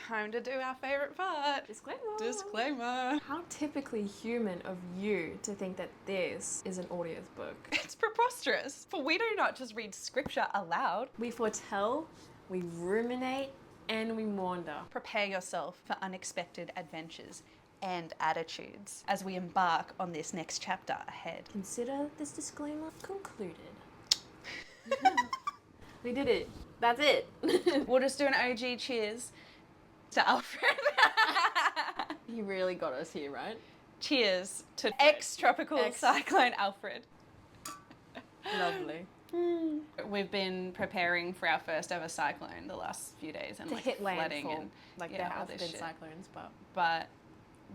time to do our favourite part. Disclaimer. How typically human of you to think that this is an audiobook. It's preposterous. For we do not just read scripture aloud. We foretell, we ruminate, and we wander. Prepare yourself for unexpected adventures and attitudes as we embark on this next chapter ahead. Consider this disclaimer concluded. We did it. That's it. We'll just do an OG cheers to Alfred. You really got us here, right? Cheers to ex-tropical cyclone Alfred. Lovely. We've been preparing for our first ever cyclone the last few days and To like hit flooding landfall. and Like yeah, there all have this been shit. cyclones, But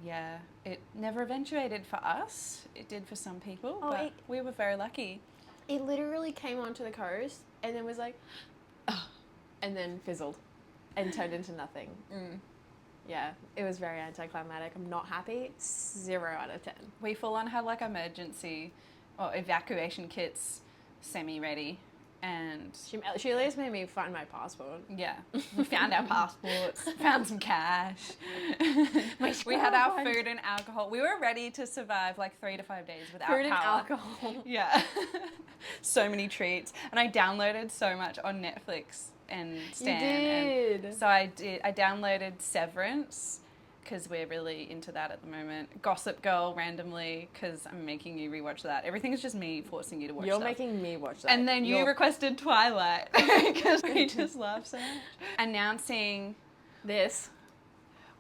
yeah, it never eventuated for us. It did for some people, but we were very lucky. it literally came onto the coast and then was like, and then fizzled and turned into nothing. Yeah, it was very anticlimactic. I'm not happy. 0 out of 10. We full on had like emergency or evacuation kits semi-ready, and She at least made me find my passport. yeah, we found our passports, found some cash. We had our food and alcohol. We were ready to survive like 3 to 5 days without Food and power. alcohol. Yeah. So many treats. And I downloaded so much on Netflix and Stan. You did. And so I downloaded Severance because we're really into that at the moment. Gossip Girl randomly because I'm making you rewatch that. Everything's just me forcing you to watch You're stuff. making me watch that. And then you requested Twilight because we just laugh so much. Announcing this.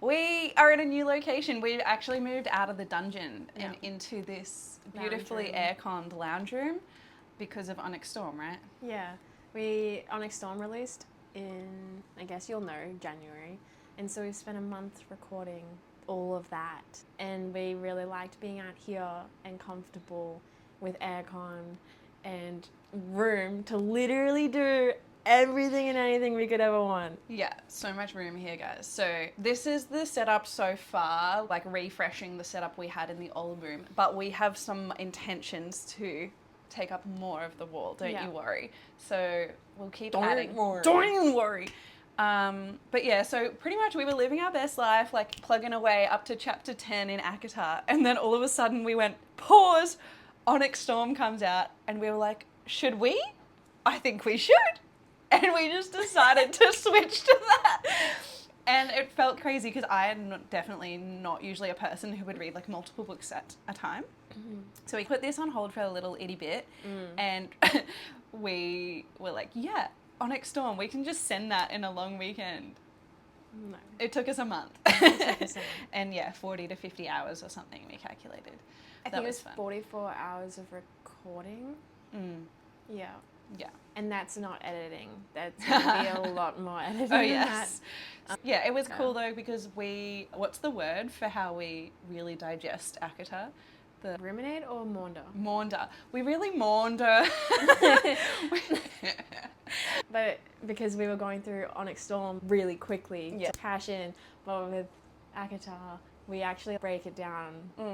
we are at a new location. We actually moved out of the dungeon and into this beautifully air-conned lounge room because of Onyx Storm, right? Yeah. Onyx Storm released in, I guess you'll know, January. And so we've spent a month recording all of that. And we really liked being out here and comfortable with aircon and room to literally do everything and anything we could ever want. Yeah, so much room here, guys. So this is the setup so far, like refreshing the setup we had in the old room. But we have some intentions to take up more of the wall, don't you worry. So we'll keep adding. Don't worry. But yeah, so pretty much we were living our best life, like plugging away up to chapter 10 in ACOTAR, and then all of a sudden we went, pause, Onyx Storm comes out, and we were like, should we? I think we should. And we just decided to switch to that. And it felt crazy because I am definitely not usually a person who would read like multiple books at a time. So we put this on hold for a little itty bit, and we were like, yeah, Onyx Storm, we can just send that in a long weekend. No. It took us a month. And yeah, 40 to 50 hours or something we calculated. I That think it was was fun. 44 hours of recording. Yeah. Yeah. And that's not editing. That's going to be a lot more editing Oh, than yes. that. Yeah, it was cool though because what's the word for how we really digest ACOTAR? The Ruminate or maunder? maunder. We really maunder. But because we were going through Onyx Storm really quickly to cash in, but with ACOTAR, we actually break it down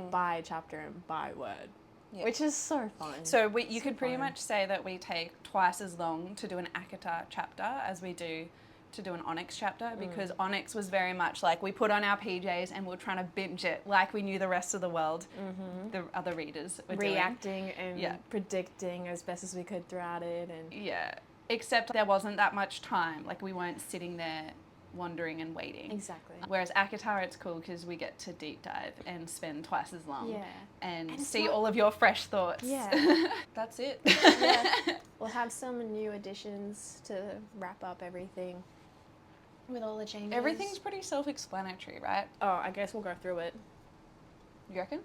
by chapter and by word, which is so fun. So you could pretty much say that we take twice as long to do an ACOTAR chapter as we do to do an Onyx chapter, because Onyx was very much like we put on our PJs and we're trying to binge it like we knew the rest of the world, the other readers were reacting and predicting as best as we could throughout it. And yeah, except there wasn't that much time. Like we weren't sitting there wandering and waiting. Exactly. Whereas ACOTAR, it's cool because we get to deep dive and spend twice as long and see not... all of your fresh thoughts. Yeah. That's it. Yeah. We'll have some new additions to wrap up everything with all the changes. Everything's pretty self-explanatory, right? Oh, I guess we'll go through it. You reckon?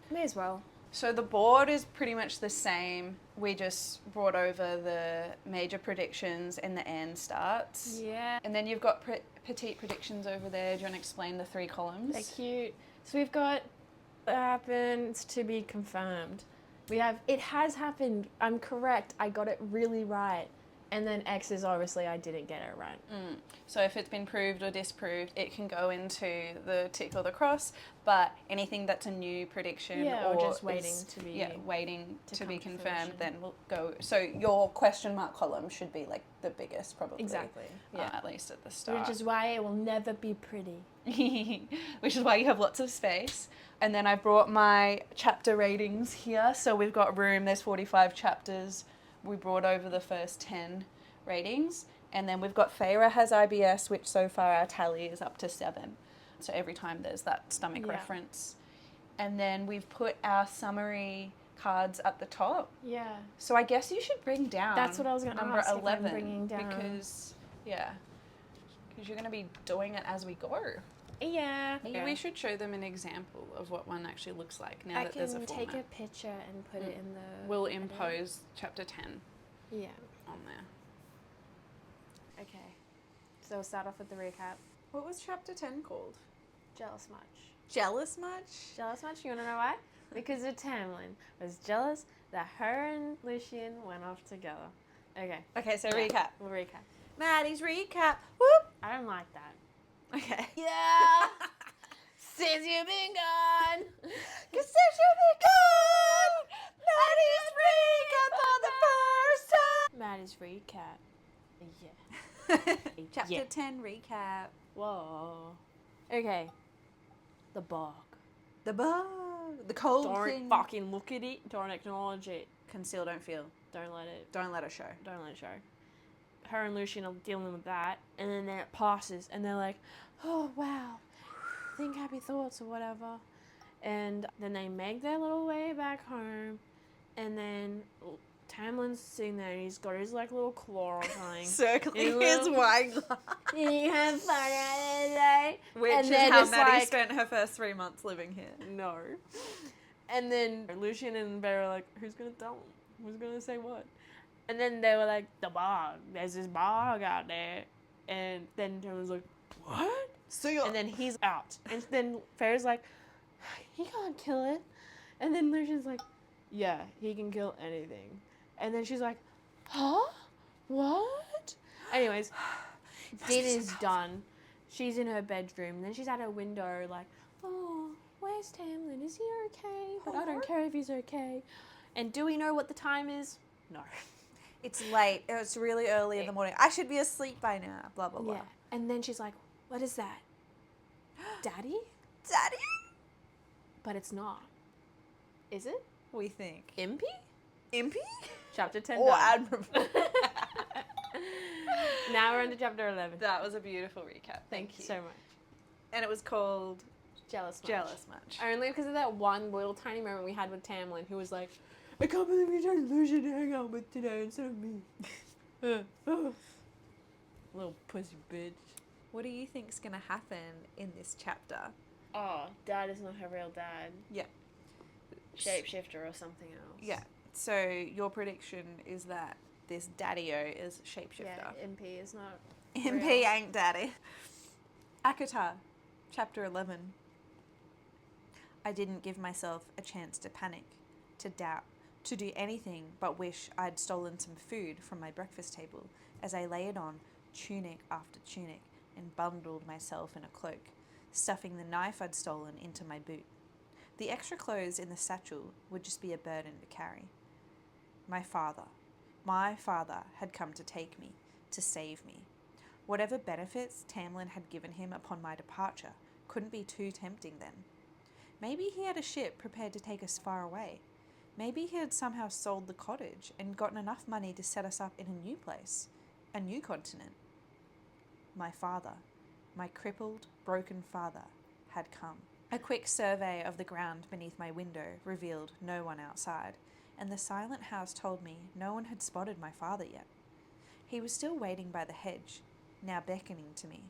May as well. So the board is pretty much the same. We just brought over the major predictions and the and starts. Yeah. And then you've got petite predictions over there. Do you want to explain the 3 columns? They're cute. So we've got happens to be confirmed. We have it has happened. I'm correct. I got it really right. And then X is obviously I didn't get it right. So if it's been proved or disproved, it can go into the tick or the cross, but anything that's a new prediction or just waiting to be to be confirmed, then we'll go. So your question mark column should be like the biggest, probably. Exactly. Yeah. At least at the start. Which is why it will never be pretty. Which is why you have lots of space. And then I brought my chapter ratings here. So we've got Room, there's 45 chapters. We brought over the first 10 ratings. And then we've got Feyre has IBS, which so far our tally is up to 7. So every time there's that stomach reference. And then we've put our summary cards at the top. Yeah. So I guess you should bring down That's what I was going to ask. number 11. If I'm bringing down. Because you're going to be doing it as we go. Yeah. Maybe we should show them an example of what one actually looks like now that there's a format. I can take a picture and put it in the... We'll impose chapter 10 on there. Okay. So we'll start off with the recap. What was chapter 10 called? Jealous much. Jealous much? Jealous much? You want to know why? Because of Tamlin was jealous that her and Lucian went off together. Okay, so recap. We'll recap. Maddy's recap. Whoop! I don't like that. Okay. Yeah! Since you've been gone! Cause since you've been gone! Maddy's recap for the first time! Maddy's recap. Yeah. Chapter 10 recap. Whoa. Okay. The bog. The bug. The cold thing. Don't fucking look at it. Don't acknowledge it. Conceal, don't feel. Don't let it show. Don't let it show. Her and Lucian are dealing with that, and then it passes, and they're like, oh, wow, think happy thoughts or whatever. And then they make their little way back home, and then Tamlin's sitting there, and he's got his, like, little claw or something. Circling his wine glass. You have fun out of the day. Which is how Maddy spent her first 3 months living here. No. And then Lucian and Bear are like, who's going to tell him? Who's going to say what? And then they were like, the bog. There's this bog out there. And then Tamlin's like, what? And then he's out. And then Farrah's like, he can't kill it. And then Lucian's like, yeah, he can kill anything. And then she's like, huh? What? Anyways, dinner's done. She's in her bedroom. And then she's at her window like, oh, where's Tamlin? Is he okay? But I don't care if he's okay. And do we know what the time is? No. It's late. It's really early in the morning. I should be asleep by now. Blah, blah, blah. Yeah. And then she's like, what is that? Daddy? Daddy? But it's not. Is it? We think. Impy? Impy? Chapter 10 Or done. admirable. Now we're into chapter 11. That was a beautiful recap. Thank you so much. And it was called Jealous Much. Jealous Much. Only because of that one little tiny moment we had with Tamlin, who was like, I can't believe you chose Lucian to hang out with today instead of me. Little pussy bitch. What do you think's going to happen in this chapter? Oh, Dad is not her real dad. Yeah. Shapeshifter or something else. Yeah. So your prediction is that this daddy-o is shapeshifter. Yeah, MP is not MP real. ain't daddy. Akatar, chapter 11. I didn't give myself a chance to panic, to doubt, to do anything but wish I'd stolen some food from my breakfast table as I layered on tunic after tunic and bundled myself in a cloak, stuffing the knife I'd stolen into my boot. The extra clothes in the satchel would just be a burden to carry. My father had come to take me, to save me. Whatever benefits Tamlin had given him upon my departure couldn't be too tempting then. Maybe he had a ship prepared to take us far away. Maybe he had somehow sold the cottage and gotten enough money to set us up in a new place, a new continent. My father, my crippled, broken father, had come. A quick survey of the ground beneath my window revealed no one outside, and the silent house told me no one had spotted my father yet. He was still waiting by the hedge, now beckoning to me.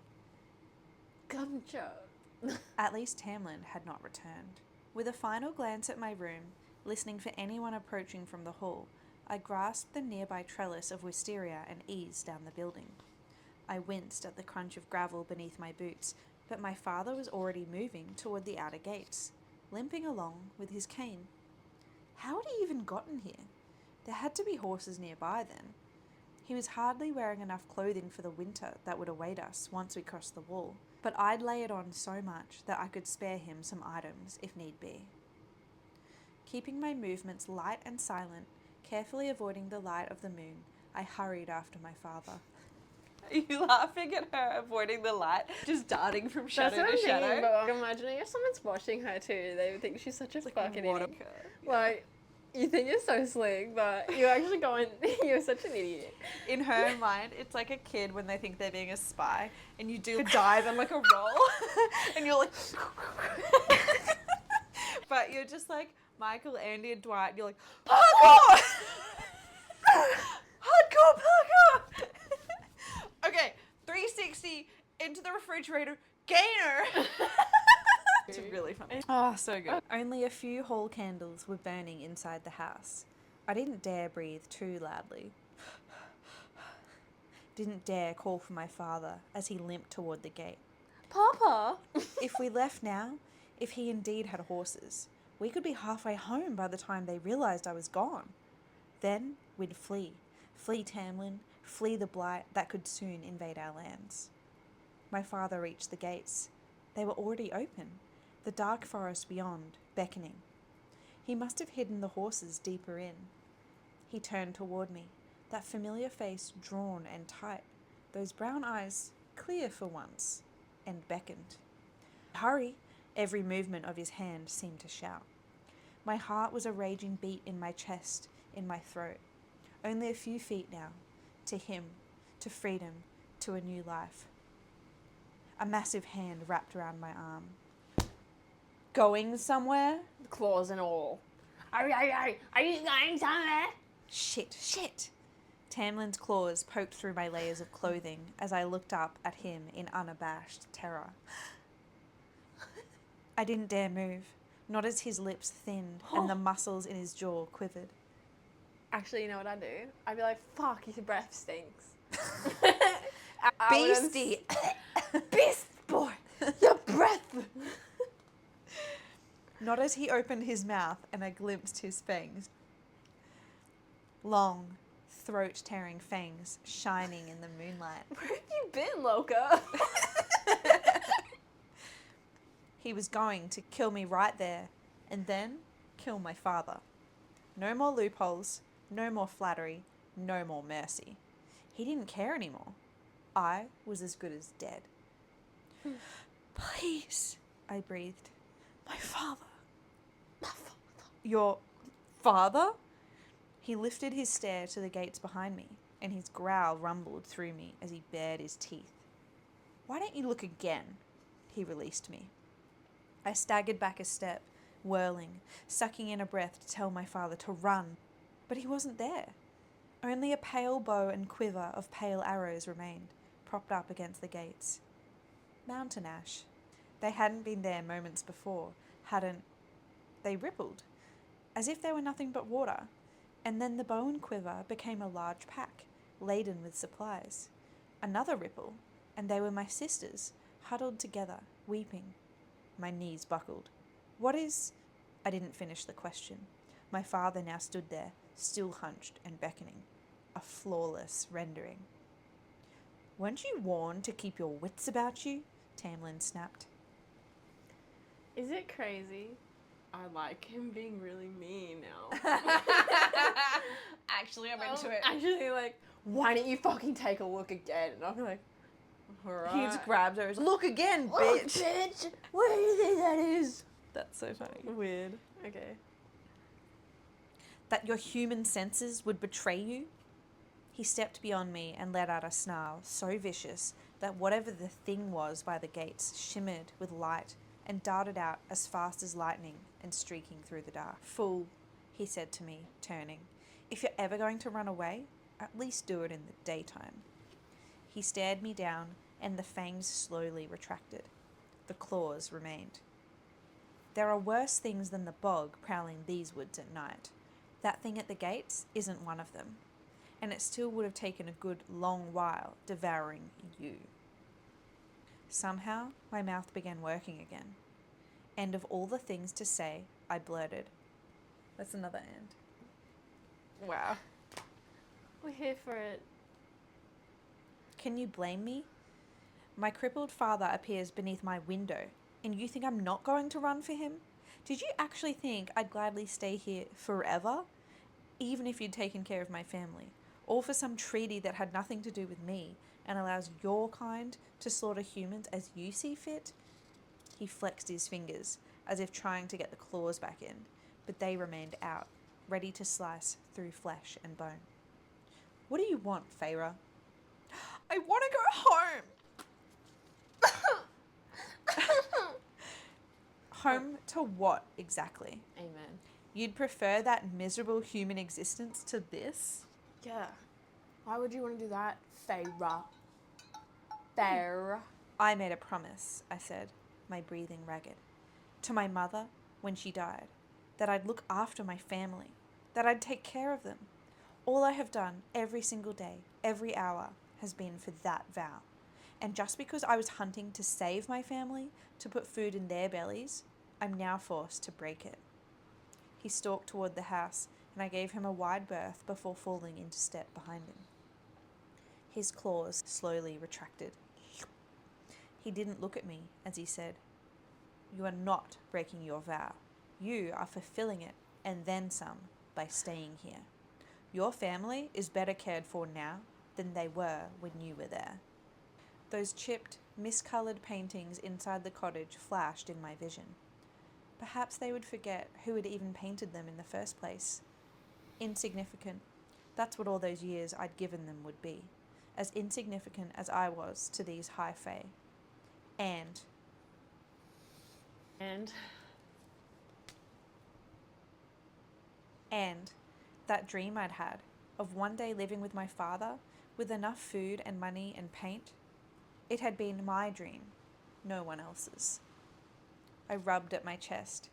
Gumcho. At least Tamlin had not returned. With a final glance at my room, listening for anyone approaching from the hall, I grasped the nearby trellis of wisteria and eased down the building. I winced at the crunch of gravel beneath my boots, but my father was already moving toward the outer gates, limping along with his cane. How had he even gotten here? There had to be horses nearby then. He was hardly wearing enough clothing for the winter that would await us once we crossed the wall, but I'd lay it on so much that I could spare him some items if need be. Keeping my movements light and silent, carefully avoiding the light of the moon, I hurried after my father. Are you laughing at her avoiding the light, just darting from shadow to shadow? But I'm imagining if someone's watching her too, they would think she's such a fucking idiot. Yeah. Like, you think you're so slick, but you're actually going, you're such an idiot. In her mind, it's like a kid when they think they're being a spy, and you do a dive and like a roll, and you're like, but you're just like Michael, Andy, and Dwight, and you're like, parkour! Hardcore parkour! Okay, 360 into the refrigerator, gainer! It's really funny. Oh, so good. Only a few hall candles were burning inside the house. I didn't dare breathe too loudly. Didn't dare call for my father as he limped toward the gate. Papa! If we left now, if he indeed had horses, we could be halfway home by the time they realised I was gone. Then we'd flee. Flee Tamlin, flee the blight that could soon invade our lands. My father reached the gates. They were already open, the dark forest beyond, beckoning. He must have hidden the horses deeper in. He turned toward me, that familiar face drawn and tight, those brown eyes clear for once, and beckoned. Hurry! Every movement of his hand seemed to shout. My heart was a raging beat in my chest, in my throat. Only a few feet now, to him, to freedom, to a new life. A massive hand wrapped around my arm. Going somewhere? Claws and all. Are you going somewhere? Shit. Tamlin's claws poked through my layers of clothing as I looked up at him in unabashed terror. I didn't dare move, not as his lips thinned and the muscles in his jaw quivered. Actually, you know what I'd do? I'd be like, fuck, your breath stinks. Beastie! Beast boy! Your breath! Not as he opened his mouth and I glimpsed his fangs. Long, throat-tearing fangs shining in the moonlight. Where have you been, Loca? He was going to kill me right there, and then kill my father. No more loopholes, no more flattery, no more mercy. He didn't care anymore. I was as good as dead. Please, I breathed. My father. Your father? He lifted his stare to the gates behind me, and his growl rumbled through me as he bared his teeth. Why don't you look again? He released me. I staggered back a step, whirling, sucking in a breath to tell my father to run, but he wasn't there. Only a pale bow and quiver of pale arrows remained, propped up against the gates. Mountain ash. They hadn't been there moments before, they rippled, as if they were nothing but water, and then the bow and quiver became a large pack, laden with supplies. Another ripple, and they were my sisters, huddled together, weeping. My knees buckled. I didn't finish the question. My father now stood there, still hunched and beckoning. A flawless rendering. Weren't you warned to keep your wits about you? Tamlin snapped. Is it crazy? I like him being really mean now. Actually, I'm into it. Actually, like, why don't you fucking take a look again? And I'll be like, alright. He just grabbed her. Look again, bitch. Look, bitch! What do you think that is? That's so funny. Weird. Okay. That your human senses would betray you? He stepped beyond me and let out a snarl so vicious that whatever the thing was by the gates shimmered with light and darted out as fast as lightning and streaking through the dark. Fool, he said to me, turning. If you're ever going to run away, at least do it in the daytime. He stared me down and the fangs slowly retracted. The claws remained. There are worse things than the bog prowling these woods at night. That thing at the gates isn't one of them. And it still would have taken a good long while devouring you. Somehow, my mouth began working again. And of all the things to say, I blurted. That's another end. Wow. We're here for it. Can you blame me? My crippled father appears beneath my window, and you think I'm not going to run for him? Did you actually think I'd gladly stay here forever, even if you'd taken care of my family, all for some treaty that had nothing to do with me and allows your kind to slaughter humans as you see fit? He flexed his fingers, as if trying to get the claws back in, but they remained out, ready to slice through flesh and bone. What do you want, Feyre? I want to go home! Home to what, exactly? Amen. You'd prefer that miserable human existence to this? Yeah. Why would you want to do that, Feyre? Feyre. I made a promise, I said, my breathing ragged, to my mother when she died, that I'd look after my family, that I'd take care of them. All I have done every single day, every hour, has been for that vow. And just because I was hunting to save my family, to put food in their bellies, I'm now forced to break it. He stalked toward the house, and I gave him a wide berth before falling into step behind him. His claws slowly retracted. He didn't look at me as he said, "You are not breaking your vow. You are fulfilling it, and then some, by staying here. Your family is better cared for now than they were when you were there." Those chipped, miscoloured paintings inside the cottage flashed in my vision. Perhaps they would forget who had even painted them in the first place. Insignificant. That's what all those years I'd given them would be. As insignificant as I was to these high fae. And that dream I'd had of one day living with my father with enough food and money and paint, it had been my dream, no one else's. I rubbed at my chest.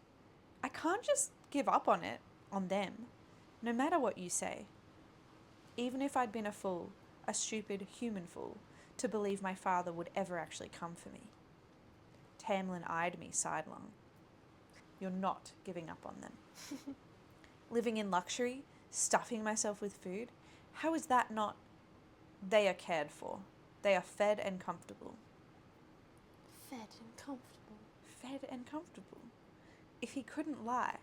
I can't just give up on it, on them, no matter what you say. Even if I'd been a fool, a stupid human fool, to believe my father would ever actually come for me. Tamlin eyed me sidelong. You're not giving up on them. Living in luxury, stuffing myself with food, how is that not? They are cared for. They are fed and comfortable. Fed and comfortable. Fed and comfortable. If he couldn't lie,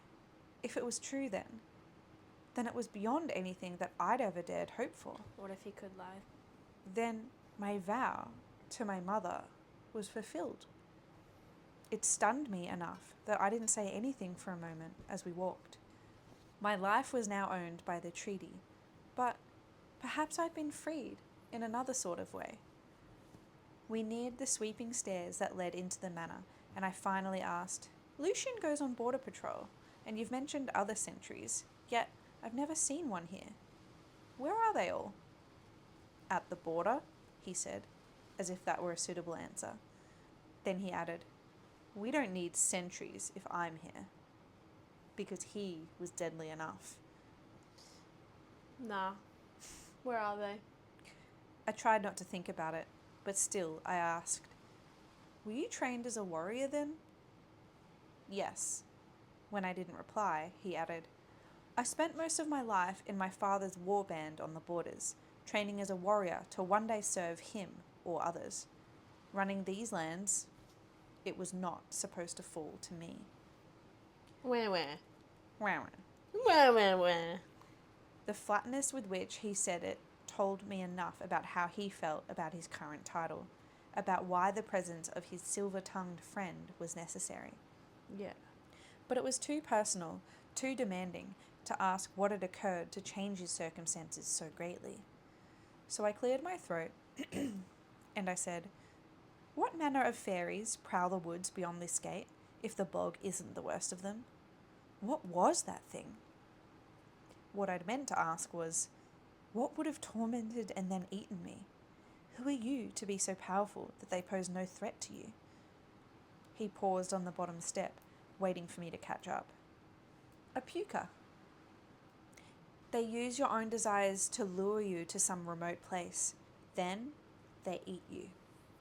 if it was true then it was beyond anything that I'd ever dared hope for. What if he could lie? Then my vow to my mother was fulfilled. It stunned me enough that I didn't say anything for a moment as we walked. My life was now owned by the treaty, but perhaps I'd been freed in another sort of way. We neared the sweeping stairs that led into the manor, and I finally asked, "Lucian goes on border patrol, and you've mentioned other sentries, yet I've never seen one here. Where are they all?" "At the border," he said, as if that were a suitable answer. Then he added, "We don't need sentries if I'm here," because he was deadly enough. Nah. Where are they? I tried not to think about it, but still I asked, "Were you trained as a warrior then?" "Yes." When I didn't reply, he added, "I spent most of my life in my father's war band on the borders, training as a warrior to one day serve him or others. Running these lands, it was not supposed to fall to me." Where? Wow. Where? The flatness with which he said it told me enough about how he felt about his current title, about why the presence of his silver-tongued friend was necessary. Yeah. But it was too personal, too demanding, to ask what had occurred to change his circumstances so greatly. So I cleared my throat, and I said, "What manner of fairies prowl the woods beyond this gate, if the bog isn't the worst of them? What was that thing?" What I'd meant to ask was, what would have tormented and then eaten me? Who are you to be so powerful that they pose no threat to you? He paused on the bottom step, waiting for me to catch up. "A puker. They use your own desires to lure you to some remote place. Then they eat you.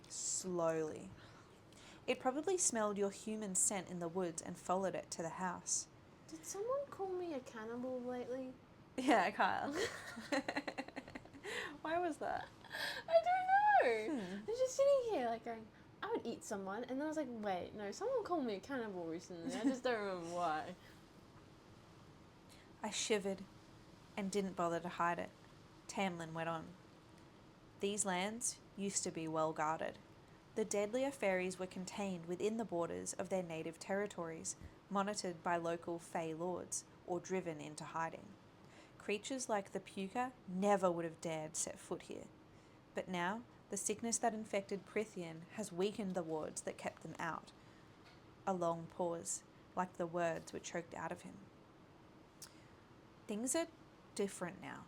Slowly. It probably smelled your human scent in the woods and followed it to the house." Did someone call me a cannibal lately? Yeah, Kyle. Why was that? I don't I was just sitting here like going, I would eat someone, and then I was like, wait, no, someone called me a cannibal recently. I just don't remember why. I shivered and didn't bother to hide it. Tamlin went on. These lands used to be well guarded. The deadlier fairies were contained within the borders of their native territories, monitored by local Fey lords, or driven into hiding. Creatures like the Puka never would have dared set foot here. But now, the sickness that infected Prithian has weakened the wards that kept them out. A long pause, like the words were choked out of him. Things are different now.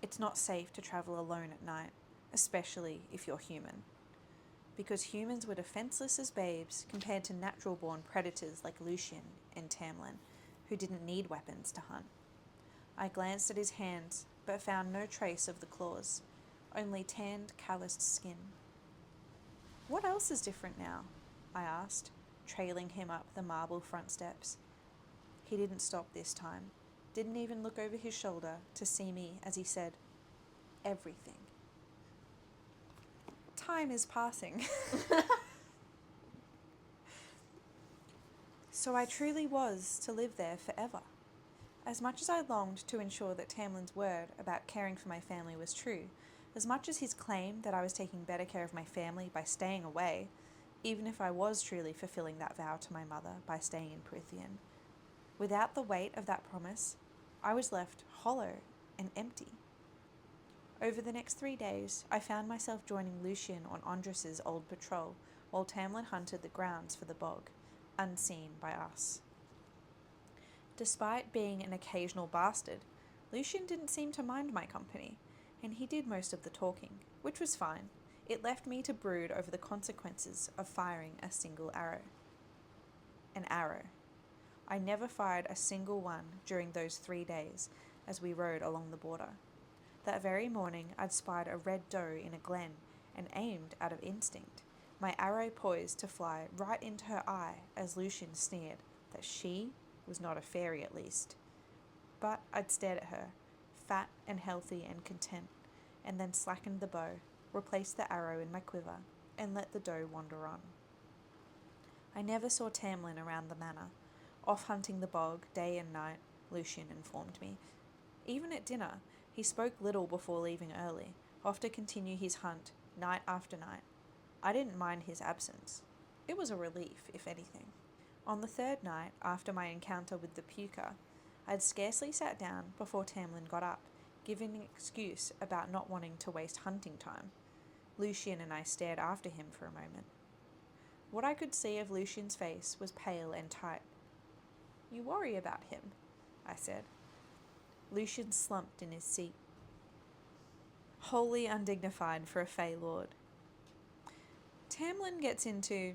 It's not safe to travel alone at night, especially if you're human. Because humans were defenseless as babes compared to natural-born predators like Lucian and Tamlin, who didn't need weapons to hunt. I glanced at his hands, but found no trace of the claws, only tanned, calloused skin. What else is different now? I asked, trailing him up the marble front steps. He didn't stop this time, didn't even look over his shoulder to see me as he said, everything. Time is passing. So I truly was to live there forever. As much as I longed to ensure that Tamlin's word about caring for my family was true, as much as his claim that I was taking better care of my family by staying away, even if I was truly fulfilling that vow to my mother by staying in Prithian, without the weight of that promise, I was left hollow and empty. Over the next 3 days, I found myself joining Lucian on Andrus's old patrol, while Tamlin hunted the grounds for the bog, unseen by us. Despite being an occasional bastard, Lucian didn't seem to mind my company, and he did most of the talking, which was fine. It left me to brood over the consequences of firing a single arrow. An arrow. I never fired a single one during those 3 days as we rode along the border. That very morning I'd spied a red doe in a glen and aimed out of instinct, my arrow poised to fly right into her eye as Lucian sneered that she was not a fairy at least. But I'd stared at her, fat and healthy and content, and then slackened the bow, replaced the arrow in my quiver, and let the doe wander on. I never saw Tamlin around the manor, off hunting the bog day and night, Lucian informed me. Even at dinner, he spoke little before leaving early, off to continue his hunt night after night. I didn't mind his absence. It was a relief, if anything. On the third night, after my encounter with the Puka, I'd scarcely sat down before Tamlin got up, giving an excuse about not wanting to waste hunting time. Lucian and I stared after him for a moment. What I could see of Lucian's face was pale and tight. "You worry about him," I said. Lucian slumped in his seat. Wholly undignified for a Fey Lord. Tamlin gets into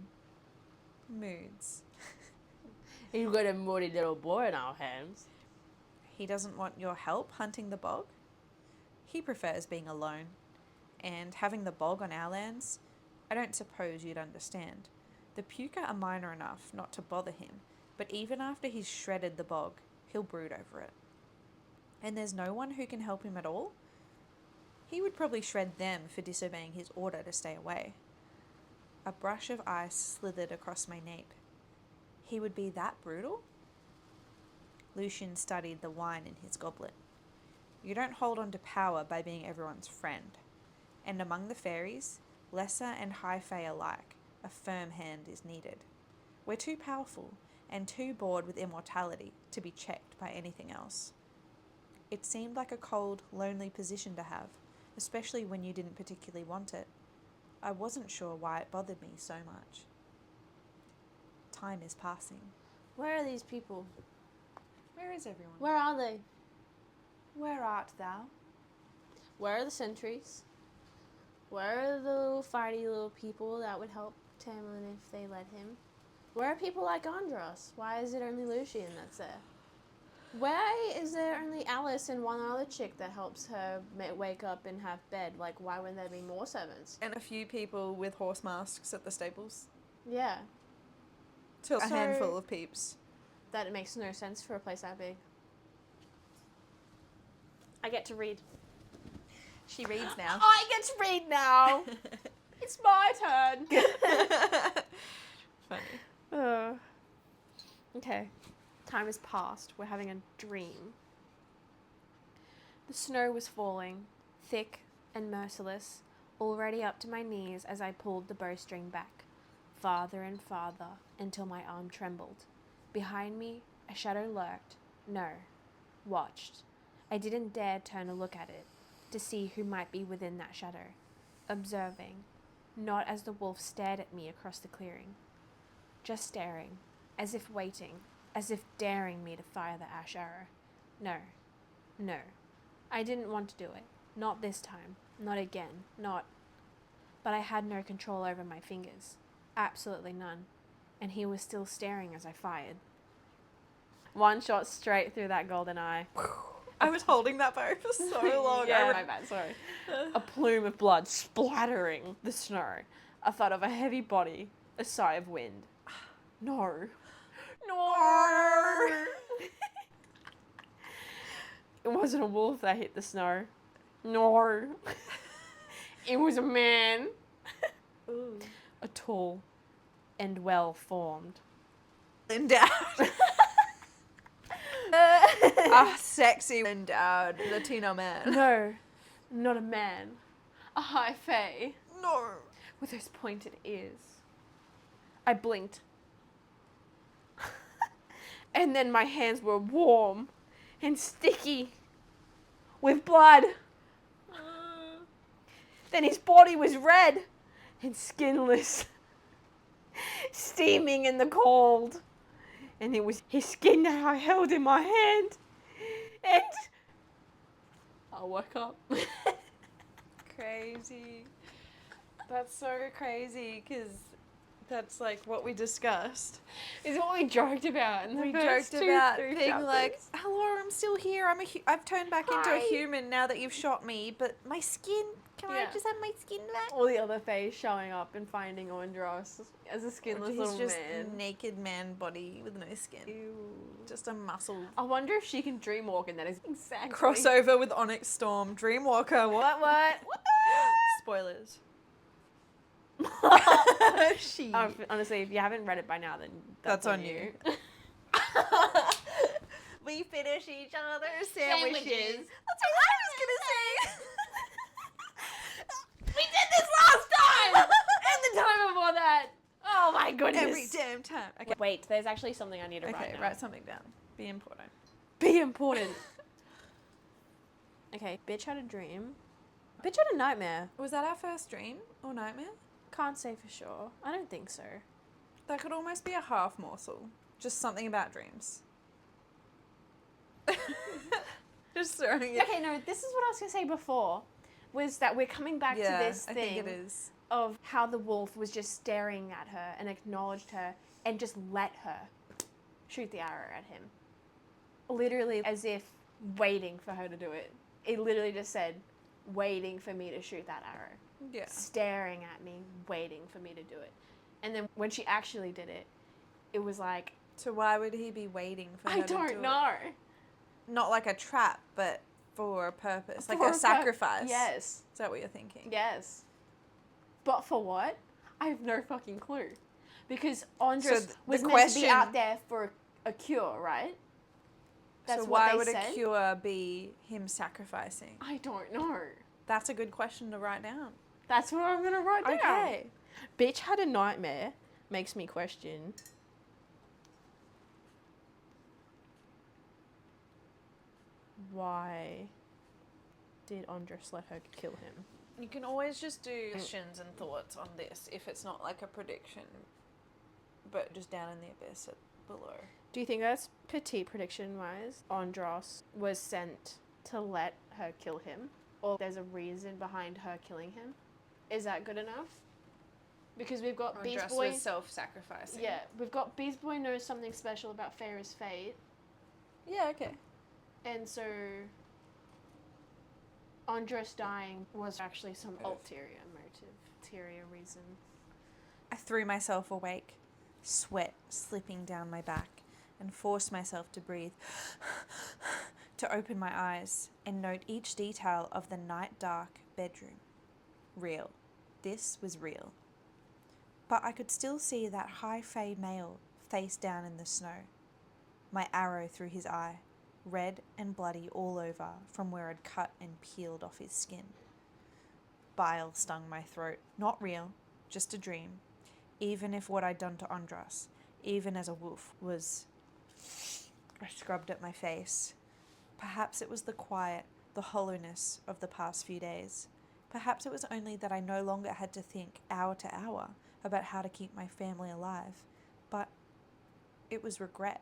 moods. You've got a moody little boy in our hands. He doesn't want your help hunting the bog. He prefers being alone. And having the bog on our lands, I don't suppose you'd understand. The Puka are minor enough not to bother him, but even after he's shredded the bog, he'll brood over it. And there's no one who can help him at all? He would probably shred them for disobeying his order to stay away. A brush of ice slithered across my nape. He would be that brutal? Lucian studied the wine in his goblet. You don't hold on to power by being everyone's friend. And among the fairies, lesser and high fae alike, a firm hand is needed. We're too powerful and too bored with immortality to be checked by anything else. It seemed like a cold, lonely position to have, especially when you didn't particularly want it. I wasn't sure why it bothered me so much. Time is passing. Where are these people? Where is everyone? Where are they? Where art thou? Where are the sentries? Where are the little fighty little people that would help Tamlin if they let him? Where are people like Andros? Why is it only Lucian that's there? Why is there only Alice and one other chick that helps her wake up and have bed? Like, why wouldn't there be more servants? And a few people with horse masks at the stables. Yeah. To a handful of peeps. That makes no sense for a place that big. I get to read. She reads now. I get to read now! It's my turn. Funny. Okay. Time has passed. We're having a dream. The snow was falling, thick and merciless, already up to my knees as I pulled the bowstring back, farther and farther, until my arm trembled. Behind me, a shadow lurked. No, watched. I didn't dare turn a look at it, to see who might be within that shadow. Observing, not as the wolf stared at me across the clearing. Just staring, as if waiting, as if daring me to fire the ash arrow. No, no. I didn't want to do it. Not this time. Not again. Not... But I had no control over my fingers. Absolutely none. And he was still staring as I fired. One shot straight through that golden eye. I was holding that bow for so long. Yeah, my bad, sorry. A plume of blood splattering the snow. A thud of a heavy body. A sigh of wind. No. No! It wasn't a wolf that hit the snow. No. It was a man. Ooh. A tall and well-formed. Endowed. A sexy endowed Latino man. No, not a man. A high fae No. with those pointed ears. I blinked. And then my hands were warm and sticky with blood. Then his body was red and skinless, steaming in the cold. And it was his skin that I held in my hand. And I woke up. Crazy. That's so crazy because that's like what we discussed. It's what we joked about. We joked about being like, hello, I'm still here. I've turned back into a human now that you've shot me, but my skin, can I just have my skin back? All the other fays showing up and finding Andros as a skinless He's little just man. naked man body with no skin. Ew. Just a muscle. I wonder if she can dreamwalk, and that is exactly Crossover with Onyx Storm. Dreamwalker. What? Spoilers. She. Honestly, if you haven't read it by now, then that's on you. We finish each other's sandwiches. Sandwiches. That's what I was gonna say. We did this last time! And the time before that. Oh my goodness. Every damn time. Okay. Wait, there's actually something I need to write Okay, down. write something down. Be important. Be important. Okay, bitch had a dream. Bitch had a nightmare. Was that our first dream or nightmare? Can't say for sure. I don't think so. That could almost be a half morsel. Just something about dreams. Just throwing it. Okay, no, this is what I was going to say before. Was that we're coming back to this thing I think it is. of how the wolf was just staring at her and acknowledged her and just let her shoot the arrow at him. Literally as if waiting for her to do it. It literally just said, waiting for me to shoot that arrow. Yeah. Staring at me, waiting for me to do it. And then when she actually did it, it was like... So why would he be waiting for her I to do don't know. it? Not like a trap, but for a purpose. Like For a sacrifice. Yes. Is that what you're thinking? Yes. But for what? I have no fucking clue. Because Andros was meant to be out there for a cure, right? That's so what why they would said? a cure be him sacrificing? I don't know. That's a good question to write down. That's what I'm going to write down. Okay. Bitch had a nightmare. Makes me question. Why did Andros let her kill him? You can always just do questions and thoughts on this if it's not like a prediction, but just down in the abyss below. Do you think that's petite prediction-wise? Andros was sent to let her kill him? Or there's a reason behind her killing him? Is that good enough? Because we've got Beast Andros Boy... was self-sacrificing. Yeah, we've got Beast Boy knows something special about Feyre's fate. Yeah, okay. And so... Andros dying was actually some ulterior motive, ulterior reason. I threw myself awake, sweat slipping down my back, and forced myself to breathe, to open my eyes and note each detail of the night-dark bedroom. Real. This was real. But I could still see that high fae male face down in the snow. My arrow through his eye, red and bloody all over from where I'd cut and peeled off his skin. Bile stung my throat. Not real, just a dream. Even if what I'd done to Andras, even as a wolf, was... I scrubbed at my face. Perhaps it was the quiet, the hollowness of the past few days. Perhaps it was only that I no longer had to think hour to hour about how to keep my family alive. But it was regret,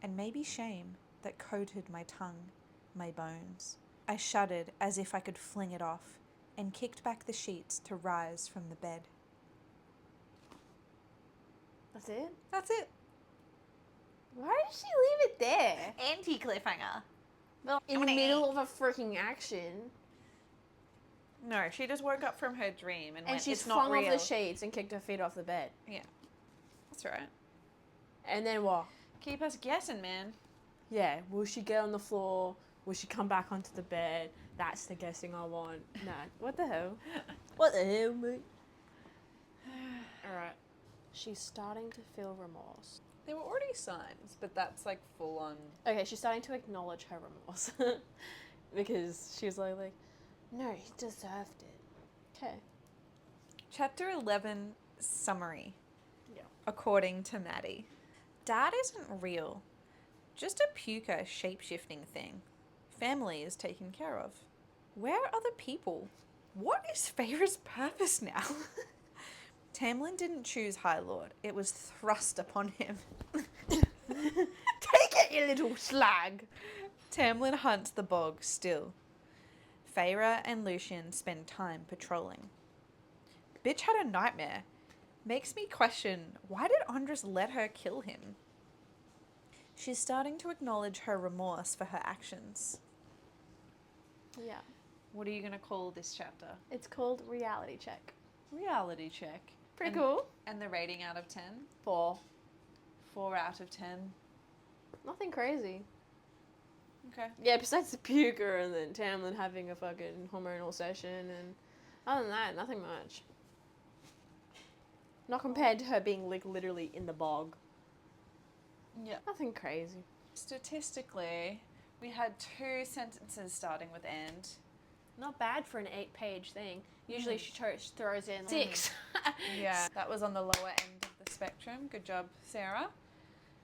and maybe shame, that coated my tongue, my bones. I shuddered as if I could fling it off, and kicked back the sheets to rise from the bed. That's it? That's it. Why did she leave it there? Anti-cliffhanger. Well, in the middle of a freaking action. No, she just woke up from her dream and went, she's it's not flung real. off the sheets and kicked her feet off the bed. Yeah, that's right. And then what? Keep us guessing, man. Yeah, will she get on the floor? Will she come back onto the bed? That's the guessing I want. Nah, what the hell? What the hell, mate? Alright. She's starting to feel remorse. There were already signs, but that's like full on. Okay, she's starting to acknowledge her remorse. Because she was like, no, he deserved it. Okay. Chapter 11, summary. Yeah. According to Maddy. Dad isn't real. Just a puker shape-shifting thing. Family is taken care of. Where are the people? What is Feyre's purpose now? Tamlin didn't choose High Lord. It was thrust upon him. Take it, you little slag! Tamlin hunts the bog still. Feyre and Lucian spend time patrolling. Bitch had a nightmare. Makes me question, why did Andras let her kill him? She's starting to acknowledge her remorse for her actions. Yeah. What are you going to call this chapter? It's called Reality Check. Reality check. Pretty cool. And the rating out of 10? 4. 4 out of 10. Nothing crazy. Okay. Yeah, besides the puker and then Tamlin having a fucking hormonal session, and other than that, nothing much. Not compared to her being like literally in the bog. Yeah. Nothing crazy. Statistically, we had 2 sentences starting with and. Not bad for an 8-page thing. Usually she throws in 6. Yeah, that was on the lower end of the spectrum. Good job, Sarah.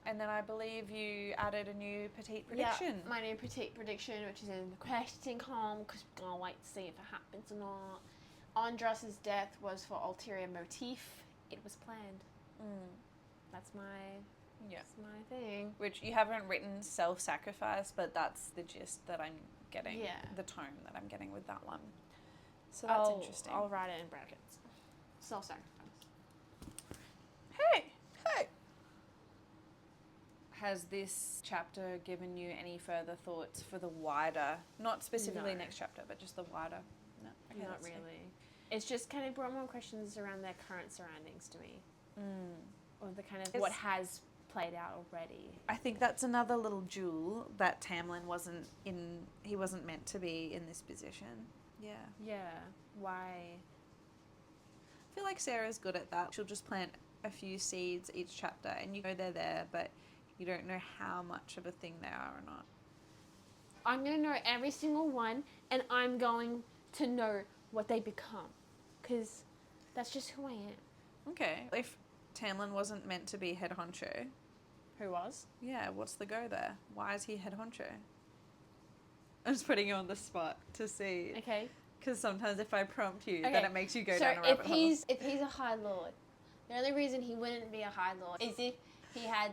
And then I believe you added a new petite prediction. Yeah, my new petite prediction, which is in the question column, because we're going to wait to see if it happens or not. Andras's death was for ulterior motif. It was planned. That's my thing. Which you haven't written self-sacrifice, but that's the gist that I'm getting. Yeah. The tone that I'm getting with that one. So that's interesting. I'll write it in brackets. Self-sacrifice. Hey! Has this chapter given you any further thoughts for the wider, not specifically No. next chapter, but just the wider? No, okay, Not that's really. fair. It's just kind of brought more questions around their current surroundings to me. Or the kind of It's- what has played out already. I think that's another little jewel that Tamlin wasn't meant to be in this position. Yeah. Yeah. Why? I feel like Sarah's good at that. She'll just plant a few seeds each chapter and you know they're there, but you don't know how much of a thing they are or not. I'm going to know every single one, and I'm going to know what they become. Because that's just who I am. Okay. If Tamlin wasn't meant to be head honcho, Who was? yeah, what's the go there? Why is he head honcho? I'm just putting you on the spot to see. Okay. Because sometimes if I prompt you, Okay. then it makes you go So down a rabbit hole. if he's a High Lord, the only reason he wouldn't be a High Lord is if he had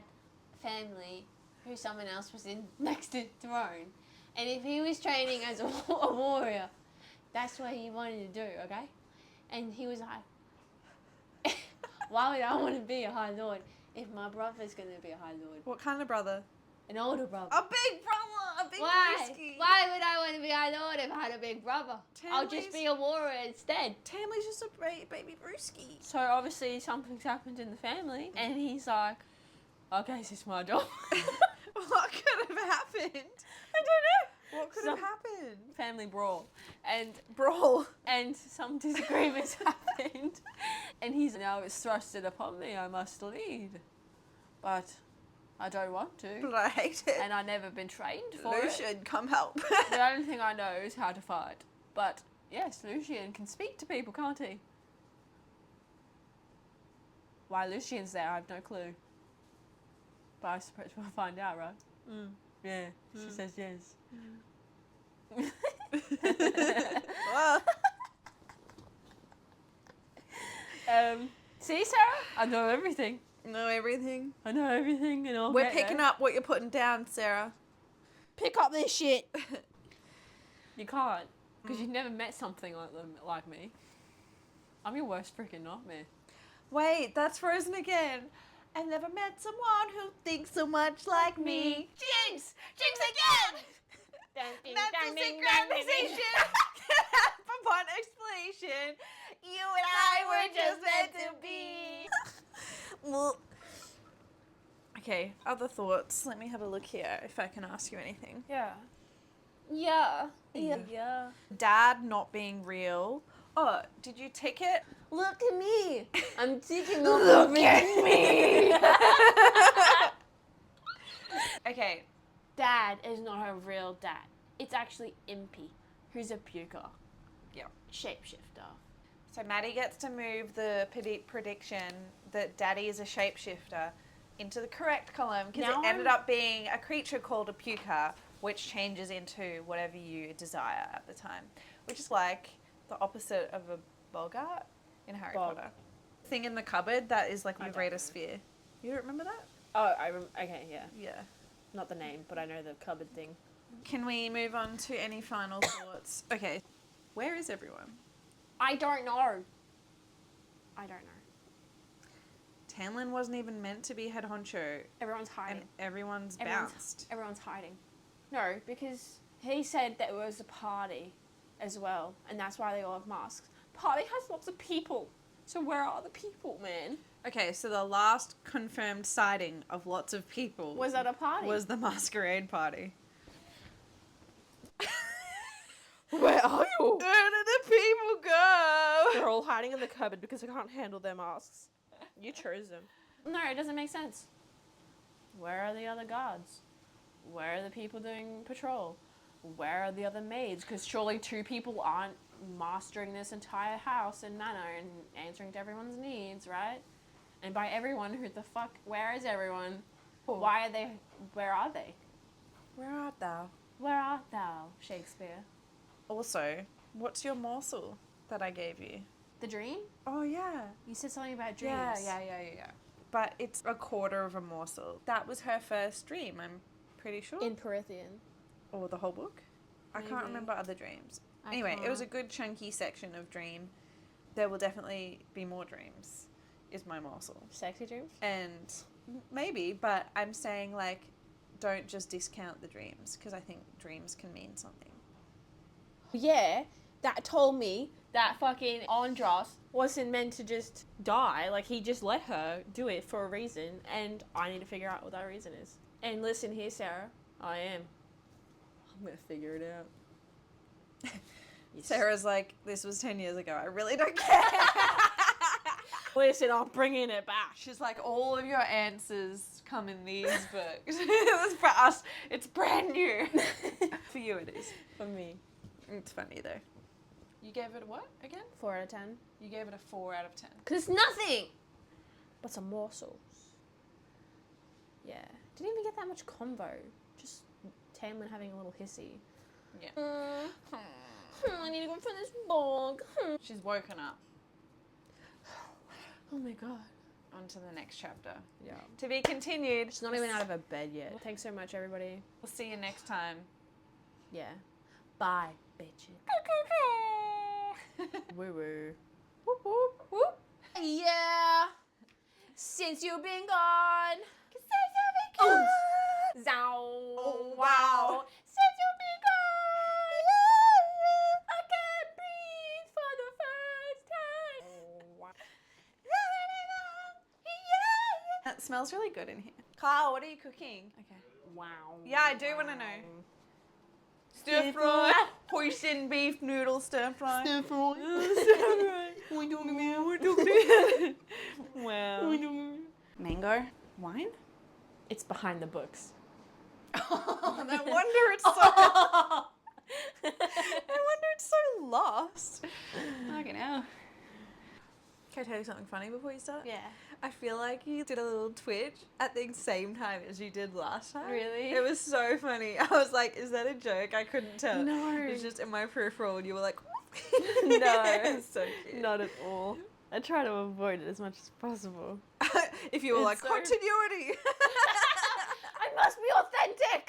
family who someone else was in next to throne. And if he was training as a warrior, that's what he wanted to do, okay? And he was like, why would I want to be a High Lord if my brother's going to be a High Lord? What kind of brother? An older brother. A big brother! A big Why? brewski! Why would I want to be a High Lord if I had a big brother? I'll just Tamley's- be a warrior instead. Tamlin's just a baby brewski. So obviously something's happened in the family, and he's like, okay, this is my job. What could have happened? I don't know. What could Some- have happened? family brawl. And Brawl. and some disagreements happened. And he's now it's thrusted upon me, I must lead. But I don't want to. But I hate it. And I've never been trained for it. Lucian, come help. The only thing I know is how to fight. But yes, Lucian can speak to people, can't he? Why Lucian's there, I have no clue. But I suppose we'll find out, right? Mm. Yeah, she says yes. Well, See, Sarah? I know everything. know everything. I know everything and all. We're picking up what you're putting down, Sarah. Pick up this shit. You can't, because you've never met something like me. I'm your worst freaking nightmare. Wait, that's Frozen again. I've never met someone who thinks so much like me. Jinx! Jinx again! Mental synchronization! Upon explanation, you and I were just meant to be. Well, okay, other thoughts. Let me have a look here if I can ask you anything. Yeah. Yeah. Dad not being real. Oh, did you tick it? Look at me. I'm taking Look at me! Okay. Dad is not a real dad. It's actually Impy, who's a puker. Yeah. Shapeshifter. So Maddie gets to move the prediction that Daddy is a shapeshifter into the correct column because it Now ended up being a creature called a puker, which changes into whatever you desire at the time, which is like the opposite of a boggart in Harry Bog. Potter. Thing in the cupboard that is like I the don't greatest sphere. You don't remember that? Oh, okay, yeah. Yeah. Not the name, but I know the cupboard thing. Can we move on to any final thoughts? Okay. Where is everyone? I don't know. I don't know. Tamlin wasn't even meant to be head honcho, Everyone's hiding. and everyone's Everyone's- bounced. Everyone's hiding. No, because he said that it was a party as well, and that's why they all have masks. Party has lots of people. So where are the people, man? Okay, so the last confirmed sighting of lots of people Was that a party? was the masquerade party. Where are you? Where did the people go? They're all hiding in the cupboard because I can't handle their masks. You chose them. No, it doesn't make sense. Where are the other guards? Where are the people doing patrol? Where are the other maids? Because surely 2 people aren't mastering this entire house and manor and answering to everyone's needs, right? And by everyone, who the fuck? Where is everyone? Why are they? Where are they? Where art thou? Where art thou, Shakespeare? Also, what's your morsel that I gave you? The dream? Oh, yeah. You said something about dreams. Yeah. But it's a quarter of a morsel. That was her first dream, I'm pretty sure. In Perithian. Or the whole book. I can't Maybe. remember other dreams. I Anyway, it was a can't. good chunky section of dream. There will definitely be more dreams, is my morsel. Sexy dreams? And maybe, but I'm saying, like, don't just discount the dreams, because I think dreams can mean something. Yeah, that told me that fucking Andros wasn't meant to just die. Like, he just let her do it for a reason, and I need to figure out what that reason is. And listen here, Sarah, I am. I'm gonna figure it out. Sarah's like, this was 10 years ago. I really don't care. Listen, I'm bringing it back. She's like, all of your answers come in these books. This is for us. It's brand new. For you, it is. For me. It's funny, though. You gave it a what again? 4 out of 10. You gave it a 4 out of 10. Because it's nothing but some morsels. Yeah. Didn't even get that much convo. Just Tamlin having a little hissy. Yeah. I need to go for this bog. She's woken up. Oh my god. On to the next chapter. Yeah. To be continued. She's not even out of her bed yet. Thanks so much, everybody. We'll see you next time. Yeah. Bye, bitches. Woo woo. Whoop, whoop, whoop. Yeah. Since you've been gone. Oh. Zow. Oh, Wow. wow. Since you've been gone. I can't breathe for the first time. That smells really good in here. Kyle, what are you cooking? Okay. Wow. Yeah, I do want to know. Stir fry. Hoisin beef noodle stir fry. Stir fry. What are you talking about? Wow. Mango? Wine? It's behind the books. Oh, no wonder it's so... No wonder it's so lost. Fucking hell. Can I tell you something funny before you start? Yeah. I feel like you did a little twitch at the same time as you did last time. Really? It was so funny. I was like, is that a joke? I couldn't tell. No. It was just in my peripheral and you were like, No. It was so cute. Not at all. I try to avoid it as much as possible. If you were It's like, so- continuity. I must be authentic.